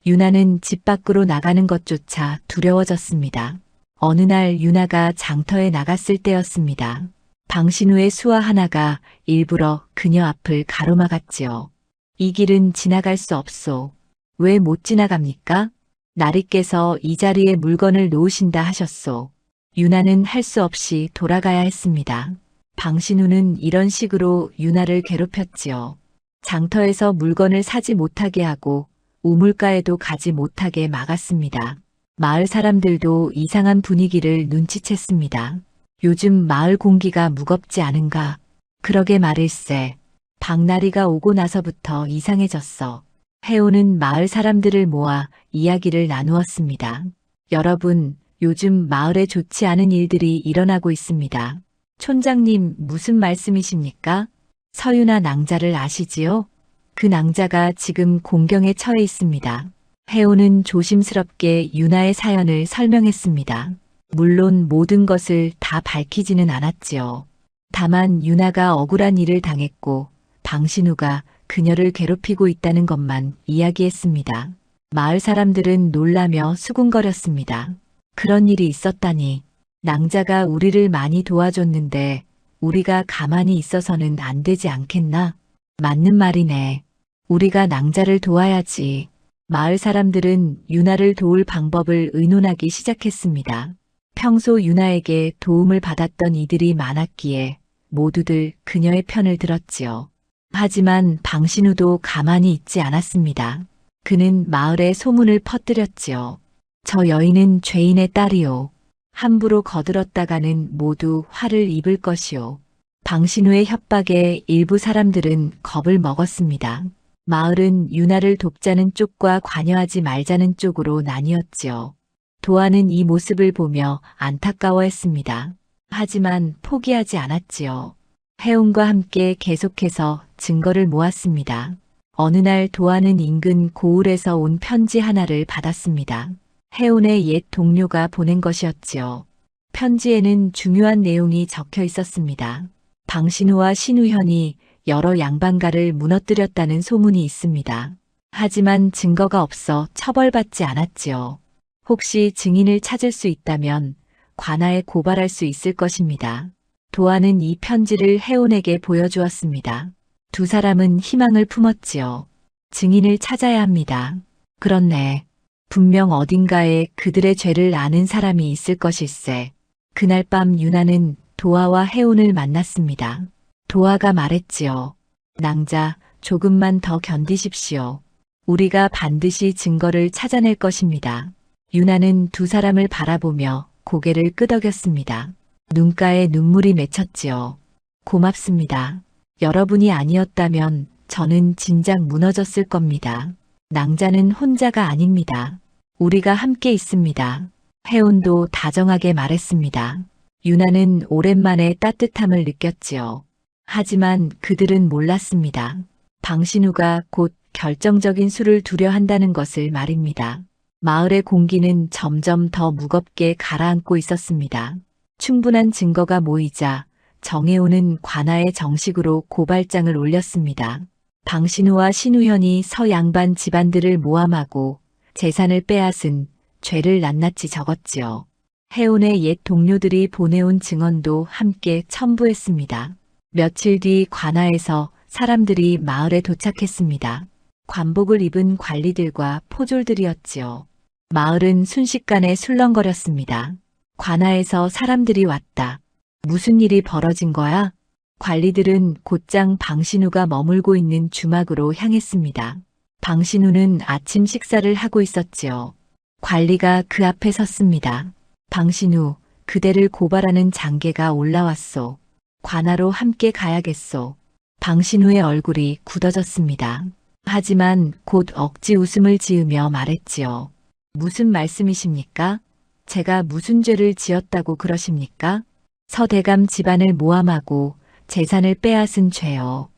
유나는 집 밖으로 나가는 것조차 두려워졌습니다. 어느 날 유나가 장터에 나갔을 때였습니다. 방신우의 수하 하나가 일부러 그녀 앞을 가로막았지요. 이 길은 지나갈 수 없소. 왜 못 지나갑니까? 나리께서 이 자리에 물건을 놓으신다 하셨소. 유나는 할 수 없이 돌아가야 했습니다. 방신우는 이런 식으로 유나를 괴롭혔지요. 장터에서 물건을 사지 못하게 하고 우물가에도 가지 못하게 막았습니다. 마을 사람들도 이상한 분위기를 눈치챘습니다. 요즘 마을 공기가 무겁지 않은가? 그러게 말일세. 박나리가 오고 나서부터 이상해졌어. 해오는 마을 사람들을 모아 이야기를 나누었습니다. 여러분, 요즘 마을에 좋지 않은 일들이 일어나고 있습니다. 촌장님, 무슨 말씀이십니까? 서유나 낭자를 아시지요? 그 낭자가 지금 공경에 처해 있습니다. 해오는 조심스럽게 유나의 사연을 설명했습니다. 물론 모든 것을 다 밝히지는 않았지요. 다만 유나가 억울한 일을 당했고 방신우가 그녀를 괴롭히고 있다는 것만 이야기했습니다. 마을 사람들은 놀라며 수군거렸습니다. 그런 일이 있었다니. 낭자가 우리를 많이 도와줬는데 우리가 가만히 있어서는 안 되지 않겠나? 맞는 말이네. 우리가 낭자를 도와야지. 마을 사람들은 유나를 도울 방법을 의논하기 시작했습니다. 평소 유나에게 도움을 받았던 이들이 많았기에 모두들 그녀의 편을 들었지요. 하지만 방신우도 가만히 있지 않았습니다. 그는 마을에 소문을 퍼뜨렸지요. 저 여인은 죄인의 딸이요. 함부로 거들었다가는 모두 화를 입을 것이요. 방신우의 협박에 일부 사람들은 겁을 먹었습니다. 마을은 유나를 돕자는 쪽과 관여하지 말자는 쪽으로 나뉘었지요. 도아는 이 모습을 보며 안타까워했습니다. 하지만 포기하지 않았지요. 해운과 함께 계속해서 증거를 모았습니다. 어느 날 도아는 인근 고을에서 온 편지 하나를 받았습니다. 해운의 옛 동료가 보낸 것이었지요. 편지에는 중요한 내용이 적혀 있었습니다. 방신우와 신우현이 여러 양반가를 무너뜨렸다는 소문이 있습니다. 하지만 증거가 없어 처벌받지 않았지요. 혹시 증인을 찾을 수 있다면 관아에 고발할 수 있을 것입니다. 도아는 이 편지를 해운에게 보여주었습니다. 두 사람은 희망을 품었지요. 증인을 찾아야 합니다. 그렇네. 분명 어딘가에 그들의 죄를 아는 사람이 있을 것일세. 그날 밤 유나는 도아와 해운을 만났습니다. 도아가 말했지요. 낭자, 조금만 더 견디십시오. 우리가 반드시 증거를 찾아낼 것입니다. 유나는 두 사람을 바라보며 고개를 끄덕였습니다. 눈가에 눈물이 맺혔지요. 고맙습니다. 여러분이 아니었다면 저는 진작 무너졌을 겁니다. 낭자는 혼자가 아닙니다. 우리가 함께 있습니다. 해운도 다정하게 말했습니다. 유나는 오랜만에 따뜻함을 느꼈지요. 하지만 그들은 몰랐습니다. 방신우가 곧 결정적인 수를 두려 한다는 것을 말입니다. 마을의 공기는 점점 더 무겁게 가라앉고 있었습니다. 충분한 증거가 모이자 정혜호는 관아에 정식으로 고발장을 올렸습니다. 방신우와 신우현이 서양반 집안들을 모함하고 재산을 빼앗은 죄를 낱낱이 적었지요. 해운의 옛 동료들이 보내온 증언도 함께 첨부했습니다. 며칠 뒤 관아에서 사람들이 마을에 도착했습니다. 관복을 입은 관리들과 포졸들이었지요. 마을은 순식간에 술렁거렸습니다. 관아에서 사람들이 왔다. 무슨 일이 벌어진 거야? 관리들은 곧장 방신우가 머물고 있는 주막으로 향했습니다. 방신우는 아침 식사를 하고 있었지요. 관리가 그 앞에 섰습니다. 방신우, 그대를 고발하는 장계가 올라왔소. 관아로 함께 가야겠소. 방신우의 얼굴이 굳어졌습니다. 하지만 곧 억지 웃음을 지으며 말했지요. 무슨 말씀이십니까? 제가 무슨 죄를 지었다고 그러십니까? 서대감 집안을 모함하고 재산을 빼앗은 죄요.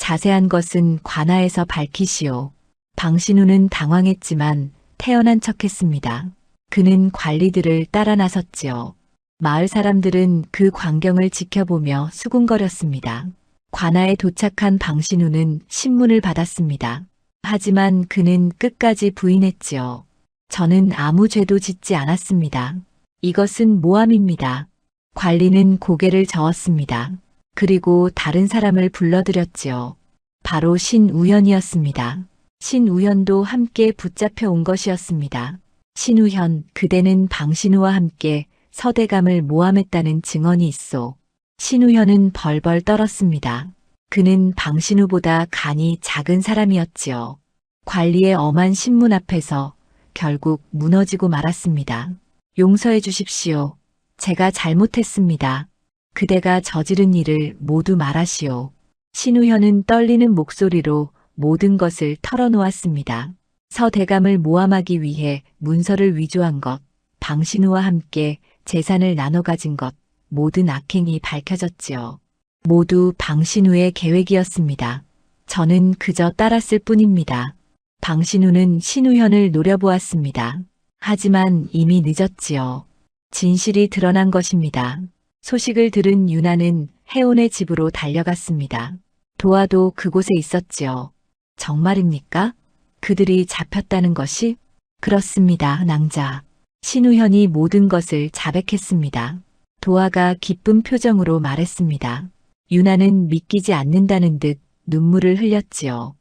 자세한 것은 관아에서 밝히시오. 방신우는 당황했지만 태연한 척했습니다. 그는 관리들을 따라 나섰지요. 마을 사람들은 그 광경을 지켜보며 수군거렸습니다. 관아에 도착한 방신우는 신문을 받았습니다. 하지만 그는 끝까지 부인했지요. 저는 아무 죄도 짓지 않았습니다. 이것은 모함입니다. 관리는 고개를 저었습니다. 그리고 다른 사람을 불러들였지요. 바로 신우현이었습니다. 신우현도 함께 붙잡혀 온 것이었습니다. 신우현, 그대는 방신우와 함께 서대감을 모함했다는 증언이 있소. 신우현은 벌벌 떨었습니다. 그는 방신우보다 간이 작은 사람이었지요. 관리의 엄한 신문 앞에서 결국 무너지고 말았습니다. 용서해 주십시오. 제가 잘못했습니다. 그대가 저지른 일을 모두 말하시오. 신우현은 떨리는 목소리로 모든 것을 털어놓았습니다. 서대감을 모함하기 위해 문서를 위조한 것, 방신우와 함께 재산을 나눠 가진 것, 모든 악행이 밝혀졌지요. 모두 방신우의 계획이었습니다. 저는 그저 따랐을 뿐입니다. 방신우는 신우현을 노려보았습니다. 하지만 이미 늦었지요. 진실이 드러난 것입니다. 소식을 들은 유나는 해온의 집으로 달려갔습니다. 도화도 그곳에 있었지요. 정말입니까? 그들이 잡혔다는 것이? 그렇습니다, 낭자. 신우현이 모든 것을 자백했습니다. 도화가 기쁜 표정으로 말했습니다. 유나는 믿기지 않는다는 듯 눈물을 흘렸지요.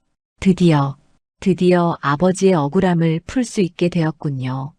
드디어 아버지의 억울함을 풀 수 있게 되었군요.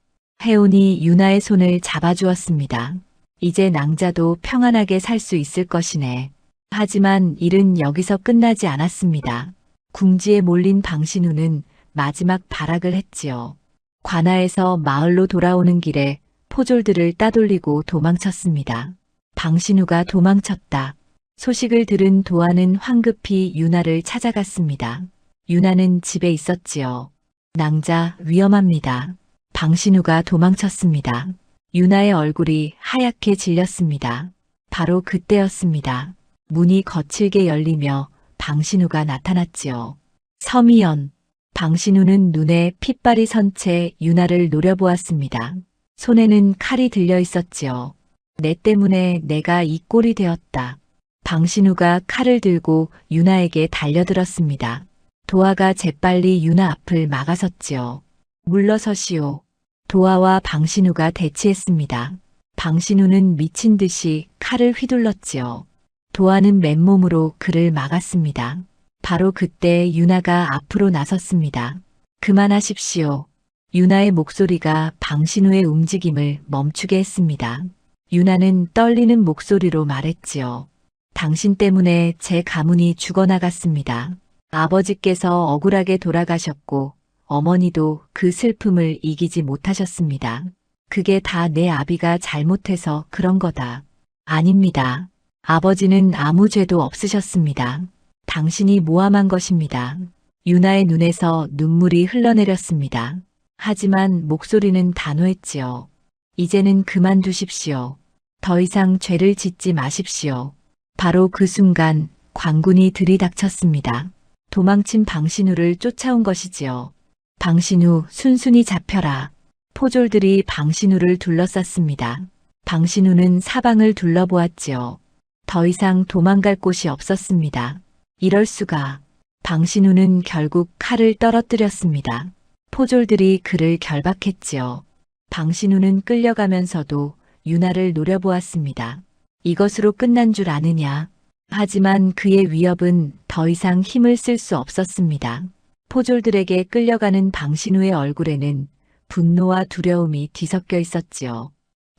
해온이 유나의 손을 잡아주었습니다. 이제 낭자도 평안하게 살 수 있을 것이네. 하지만 일은 여기서 끝나지 않았습니다. 궁지에 몰린 방신우는 마지막 발악을 했지요. 관아에서 마을로 돌아오는 길에 포졸들을 따돌리고 도망쳤습니다. 방신우가 도망쳤다. 소식을 들은 도화는 황급히 유나를 찾아갔습니다. 유나는 집에 있었지요. 낭자, 위험합니다. 방신우가 도망쳤습니다. 유나의 얼굴이 하얗게 질렸습니다. 바로 그때였습니다. 문이 거칠게 열리며 방신우가 나타났지요. 서미연. 방신우는 눈에 핏발이 선 채 유나를 노려보았습니다. 손에는 칼이 들려 있었지요. 내 때문에 내가 이 꼴이 되었다. 방신우가 칼을 들고 유나에게 달려들었습니다. 도화가 재빨리 유나 앞을 막아섰지요. 물러서시오. 도화와 방신우가 대치했습니다. 방신우는 미친 듯이 칼을 휘둘렀지요. 도화는 맨몸으로 그를 막았습니다. 바로 그때 유나가 앞으로 나섰습니다. 그만하십시오. 유나의 목소리가 방신우의 움직임을 멈추게 했습니다. 유나는 떨리는 목소리로 말했지요. 당신 때문에 제 가문이 죽어나갔습니다. 아버지께서 억울하게 돌아가셨고 어머니도 그 슬픔을 이기지 못하셨습니다. 그게 다 내 아비가 잘못해서 그런 거다. 아닙니다. 아버지는 아무 죄도 없으셨습니다. 당신이 모함한 것입니다. 유나의 눈에서 눈물이 흘러내렸습니다. 하지만 목소리는 단호했지요. 이제는 그만두십시오. 더 이상 죄를 짓지 마십시오. 바로 그 순간 광군이 들이닥쳤습니다. 도망친 방신우를 쫓아온 것이지요. 방신우, 순순히 잡혀라. 포졸들이 방신우를 둘러쌌습니다. 방신우는 사방을 둘러보았지요. 더 이상 도망갈 곳이 없었습니다. 이럴 수가. 방신우는 결국 칼을 떨어뜨렸습니다. 포졸들이 그를 결박했지요. 방신우는 끌려가면서도 유나를 노려보았습니다. 이것으로 끝난 줄 아느냐. 하지만 그의 위협은 더 이상 힘을 쓸 수 없었습니다. 포졸들에게 끌려가는 방신우의 얼굴에는 분노와 두려움이 뒤섞여 있었지요.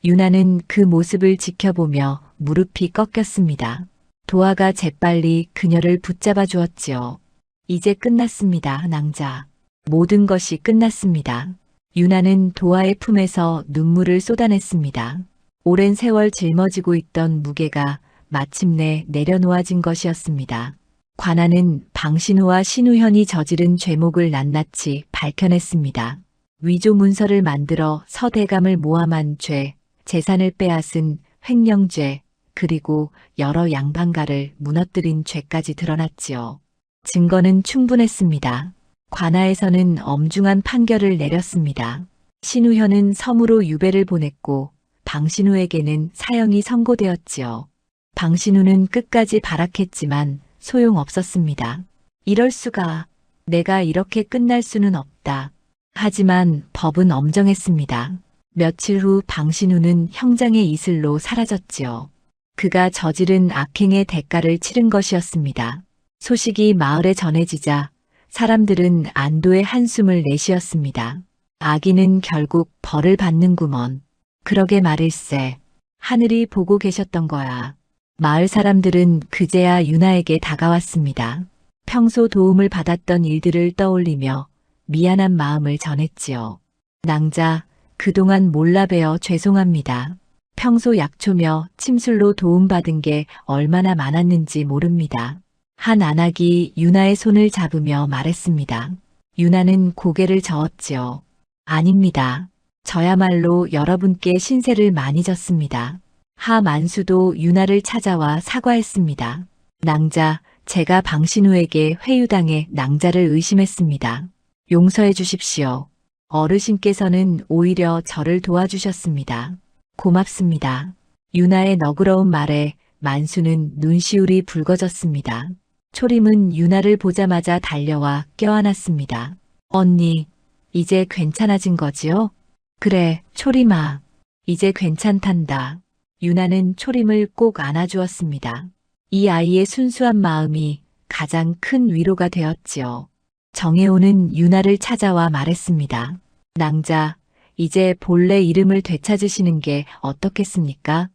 유나는 그 모습을 지켜보며 무릎이 꺾였습니다. 도화가 재빨리 그녀를 붙잡아 주었지요. 이제 끝났습니다, 낭자. 모든 것이 끝났습니다. 유나는 도화의 품에서 눈물을 쏟아냈습니다. 오랜 세월 짊어지고 있던 무게가 마침내 내려놓아진 것이었습니다. 관아는 방신우와 신우현이 저지른 죄목을 낱낱이 밝혀냈습니다. 위조 문서를 만들어 서대감을 모함한 죄, 재산을 빼앗은 횡령죄, 그리고 여러 양반가를 무너뜨린 죄까지 드러났지요. 증거는 충분했습니다. 관아에서는 엄중한 판결을 내렸습니다. 신우현은 섬으로 유배를 보냈고 방신우에게는 사형이 선고되었지요. 방신우는 끝까지 발악했지만 소용없었습니다. 이럴 수가, 내가 이렇게 끝날 수는 없다. 하지만 법은 엄정했습니다. 며칠 후 방신우는 형장의 이슬로 사라졌지요. 그가 저지른 악행의 대가를 치른 것이었습니다. 소식이 마을에 전해지자 사람들은 안도의 한숨을 내쉬었습니다. 악인은 결국 벌을 받는구먼. 그러게 말일세. 하늘이 보고 계셨던 거야. 마을 사람들은 그제야 유나에게 다가왔습니다. 평소 도움을 받았던 일들을 떠올리며 미안한 마음을 전했지요. 낭자, 그동안 몰라뵈어 죄송합니다. 평소 약초며 침술로 도움받은 게 얼마나 많았는지 모릅니다. 한 안악이 유나의 손을 잡으며 말했습니다. 유나는 고개를 저었지요. 아닙니다. 저야말로 여러분께 신세를 많이 졌습니다. 하 만수도 유나를 찾아와 사과했습니다. 낭자, 제가 방신우에게 회유당해 낭자를 의심했습니다. 용서해 주십시오. 어르신께서는 오히려 저를 도와주셨습니다. 고맙습니다. 유나의 너그러운 말에 만수는 눈시울이 붉어졌습니다. 초림은 유나를 보자마자 달려와 껴안았습니다. 언니, 이제 괜찮아진 거지요? 그래, 초림아. 이제 괜찮단다. 유나는 초림을 꼭 안아주었습니다. 이 아이의 순수한 마음이 가장 큰 위로가 되었지요. 정혜호는 유나를 찾아와 말했습니다. 낭자, 이제 본래 이름을 되찾으시는 게 어떻겠습니까?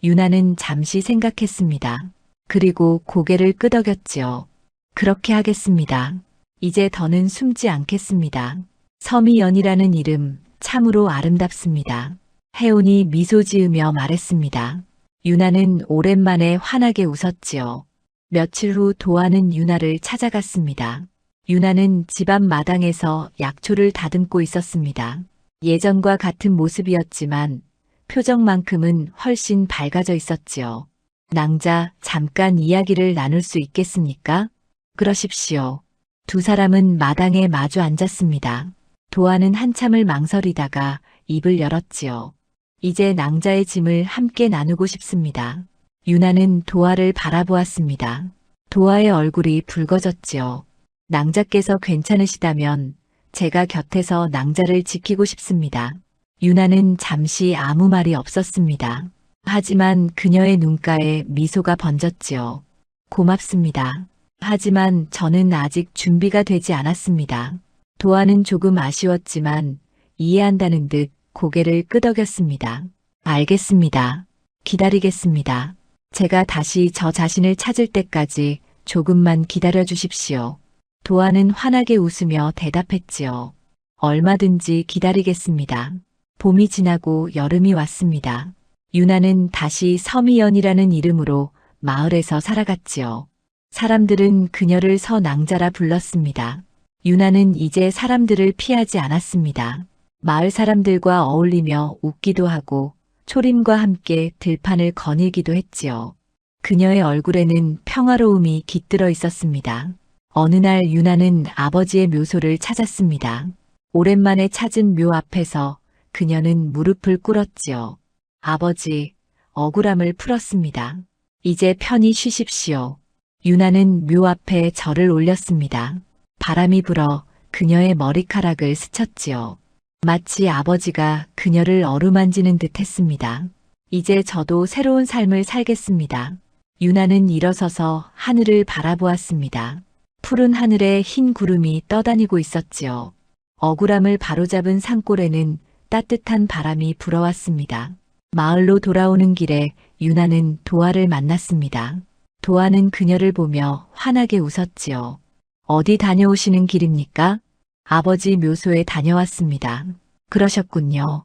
유나는 잠시 생각했습니다. 그리고 고개를 끄덕였지요. 그렇게 하겠습니다. 이제 더는 숨지 않겠습니다. 서미연이라는 이름 참으로 아름답습니다. 혜온이 미소 지으며 말했습니다. 유나는 오랜만에 환하게 웃었지요. 며칠 후 도아는 유나를 찾아갔습니다. 유나는 집안 마당에서 약초를 다듬고 있었습니다. 예전과 같은 모습이었지만 표정만큼은 훨씬 밝아져 있었지요. 낭자, 잠깐 이야기를 나눌 수 있겠습니까? 그러십시오. 두 사람은 마당에 마주 앉았습니다. 도아는 한참을 망설이다가 입을 열었지요. 이제 낭자의 짐을 함께 나누고 싶습니다. 유나는 도아를 바라보았습니다. 도아의 얼굴이 붉어졌지요. 낭자께서 괜찮으시다면 제가 곁에서 낭자를 지키고 싶습니다. 유나는 잠시 아무 말이 없었습니다. 하지만 그녀의 눈가에 미소가 번졌지요. 고맙습니다. 하지만 저는 아직 준비가 되지 않았습니다. 도아는 조금 아쉬웠지만 이해한다는 듯 고개를 끄덕였습니다. 알겠습니다. 기다리겠습니다. 제가 다시 저 자신을 찾을 때까지 조금만 기다려 주십시오. 도아는 환하게 웃으며 대답했지요. 얼마든지 기다리겠습니다. 봄이 지나고 여름이 왔습니다. 유나는 다시 서미연이라는 이름으로 마을에서 살아갔지요. 사람들은 그녀를 서낭자라 불렀습니다. 유나는 이제 사람들을 피하지 않았습니다. 마을 사람들과 어울리며 웃기도 하고 초림과 함께 들판을 거닐기도 했지요. 그녀의 얼굴에는 평화로움이 깃들어 있었습니다. 어느 날 유나는 아버지의 묘소를 찾았습니다. 오랜만에 찾은 묘 앞에서 그녀는 무릎을 꿇었지요. 아버지, 억울함을 풀었습니다. 이제 편히 쉬십시오. 유나는 묘 앞에 절을 올렸습니다. 바람이 불어 그녀의 머리카락을 스쳤지요. 마치 아버지가 그녀를 어루만지는 듯 했습니다. 이제 저도 새로운 삶을 살겠습니다. 유나는 일어서서 하늘을 바라보았습니다. 푸른 하늘에 흰 구름이 떠다니고 있었지요. 억울함을 바로잡은 산골에는 따뜻한 바람이 불어왔습니다. 마을로 돌아오는 길에 유나는 도아를 만났습니다. 도아는 그녀를 보며 환하게 웃었지요. 어디 다녀오시는 길입니까? 아버지 묘소에 다녀왔습니다. 그러셨군요.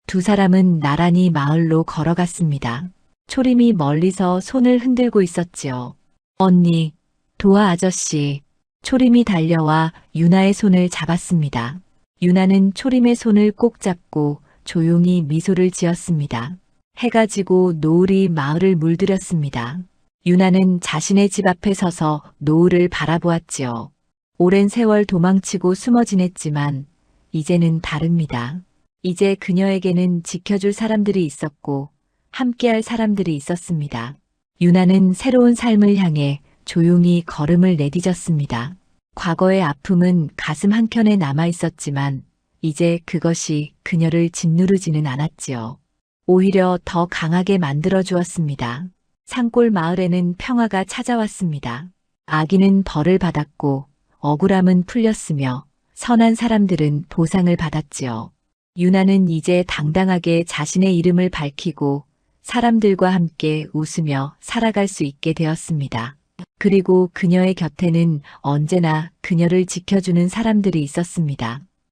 두 사람은 나란히 마을로 걸어갔습니다. 초림이 멀리서 손을 흔들고 있었지요. 언니, 도아 아저씨. 초림이 달려와 유나의 손을 잡았습니다. 유나는 초림의 손을 꼭 잡고 조용히 미소를 지었습니다. 해가 지고 노을이 마을을 물들였습니다. 유나는 자신의 집 앞에 서서 노을을 바라보았지요. 오랜 세월 도망치고 숨어 지냈지만 이제는 다릅니다. 이제 그녀에게는 지켜줄 사람들이 있었고 함께할 사람들이 있었습니다. 유나는 새로운 삶을 향해 조용히 걸음을 내디뎠습니다. 과거의 아픔은 가슴 한켠에 남아 있었지만 이제 그것이 그녀를 짓누르지는 않았지요. 오히려 더 강하게 만들어 주었습니다. 산골 마을에는 평화가 찾아왔습니다. 악인은 벌을 받았고 억울함은 풀렸으며 선한 사람들은 보상을 받았지요. 유나는 이제 당당하게 자신의 이름을 밝히고 사람들과 함께 웃으며 살아갈 수 있게 되었습니다. 그리고 그녀의 곁에는 언제나 그녀를 지켜주는 사람들이 있었습니다.